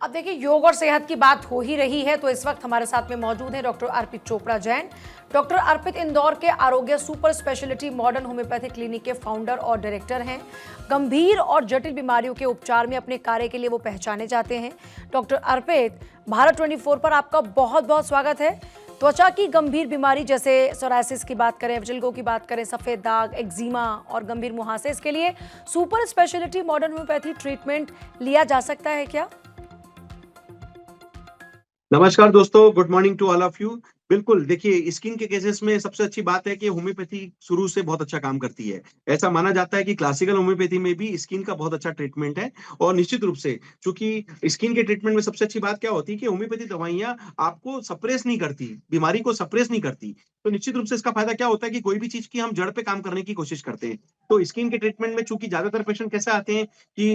अब देखिए, योग और सेहत की बात हो ही रही है तो इस वक्त हमारे साथ में मौजूद हैं डॉक्टर अर्पित चोपड़ा जैन। डॉक्टर अर्पित इंदौर के आरोग्य super speciality modern homeopathy clinic के फाउंडर और डायरेक्टर हैं। गंभीर और जटिल बीमारियों के उपचार में अपने कार्य के लिए वो पहचाने जाते हैं। डॉक्टर अर्पित, भारत 24 पर आपका बहुत बहुत स्वागत है। त्वचा की गंभीर बीमारी जैसे सोरायसिस की बात करें, विटिलिगो की बात करें, सफेद दाग, एक्जिमा और गंभीर मुहासे, इसके लिए super speciality modern homoeopathy treatment लिया जा सकता है क्या? नमस्कार दोस्तों, good morning to all of you. बिल्कुल, देखिए स्किन के केसेस में सबसे अच्छी बात है कि होम्योपैथी शुरू से बहुत अच्छा काम करती है। ऐसा माना जाता है कि क्लासिकल होम्योपैथी में भी स्किन का बहुत अच्छा ट्रीटमेंट है और निश्चित रूप से चूंकि स्किन के ट्रीटमेंट में सबसे अच्छी बात क्या होती है कि होम्योपैथी दवाइयाँ आपको सप्रेस नहीं करती, बीमारी को सप्रेस नहीं करती। तो निश्चित रूप से इसका फायदा क्या होता है कि कोई भी चीज की हम जड़ पे काम करने की कोशिश करते हैं। तो स्किन के ट्रीटमेंट में चूंकि ज्यादातर पेशेंट कैसे आते हैं कि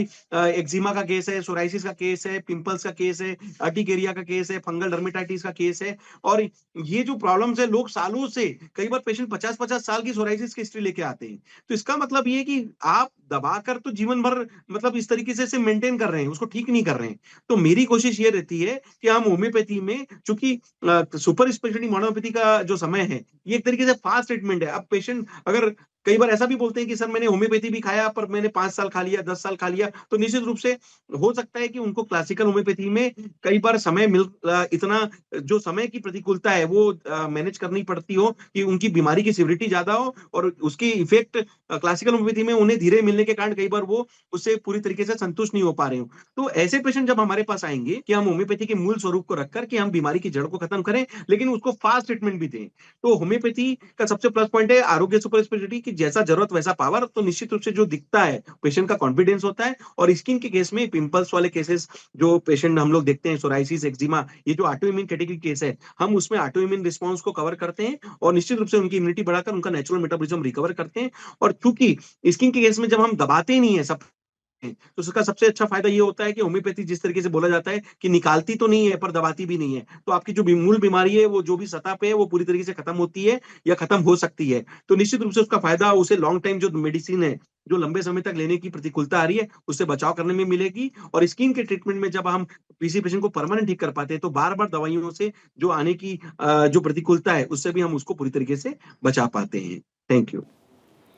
एक्जिमा का केस है, सोराइसिस का केस है, पिंपल्स का केस है, अर्टिकेरिया का केस है, फंगल डर्मेटाइटिस का केस है और ये जो प्रॉब्लम्स है लोग सालों से, कई बार पेशेंट 50-50 साल की सोराइसिस की हिस्ट्री लेके आते हैं। तो इसका मतलब ये है कि आप दबाकर तो जीवन भर मतलब इस तरीके से इसे मेंटेन कर रहे हैं, उसको ठीक नहीं कर रहे हैं। तो मेरी कोशिश ये रहती है कि हम होम्योपैथी में चूंकि सुपर स्पेशलिटी मोनोपैथी का जो समय है, ये एक तरीके से फास्ट ट्रीटमेंट है। अब पेशेंट अगर कई बार ऐसा भी बोलते हैं कि सर मैंने होम्योपैथी भी खाया पर मैंने 5 साल खा लिया, 10 साल खा लिया, तो निश्चित रूप से हो सकता है कि उनको क्लासिकल होम्योपैथी में कई बार समय इतना जो समय की प्रतिकूलता है वो मैनेज करनी पड़ती हो कि उनकी बीमारी की सिविरिटी ज्यादा हो और उसकी इफेक्ट क्लासिकल होम्योपैथी में उन्हें धीरे मिलने के कारण कई बार वो उससे पूरी तरीके से संतुष्ट नहीं हो पा रहे हो। तो ऐसे पेशेंट जब हमारे पास आएंगे कि हम होम्योपैथी के मूल स्वरूप को रखकर कि हम बीमारी की जड़ को खत्म करें लेकिन उसको फास्ट ट्रीटमेंट भी दें। तो होम्योपैथी का सबसे प्लस पॉइंट है आरोग्य सुपर स्पेशलिटी की, जैसा जरूरत वैसा पावर। तो निश्चित रूप से जो दिखता है पेशेंट का कॉन्फिडेंस होता है और स्किन के केस में पिंपल्स वाले केसेस जो पेशेंट हम लोग देखते हैं, सोराइसिस, एक्जिमा, ये जो ऑटो इम्यून कैटेगरी केस है, हम उसमें ऑटो इम्यून रिस्पॉन्स को कवर करते हैं और निश्चित रूप से उनकी इम्यूनिटी बढ़ाकर उनका नेचुरल मेटाबॉलिज्म रिकवर करते हैं। और चूंकि स्किन के केस में जब हम दबाते ही नहीं है सब, तो उसका सबसे अच्छा फायदा ये होता है कि होम्योपैथी जिस तरीके से बोला जाता है कि निकालती तो नहीं है पर दबाती भी नहीं है। तो आपकी जो मूल बीमारी है वो जो भी सतह पे है वो पूरी तरीके से खत्म होती है या खत्म हो सकती है। तो निश्चित रूप से उसका फायदा उसे लॉन्ग टाइम जो मेडिसिन है, जो लंबे समय तक लेने की प्रतिकूलता आ रही है, उससे बचाव करने में मिलेगी। और स्किन के ट्रीटमेंट में जब हम किसी पेशेंट को परमानेंट ठीक कर पाते हैं तो बार बार दवाइयों से जो आने की जो प्रतिकूलता है उससे भी हम उसको पूरी तरीके से बचा पाते हैं। Thank you.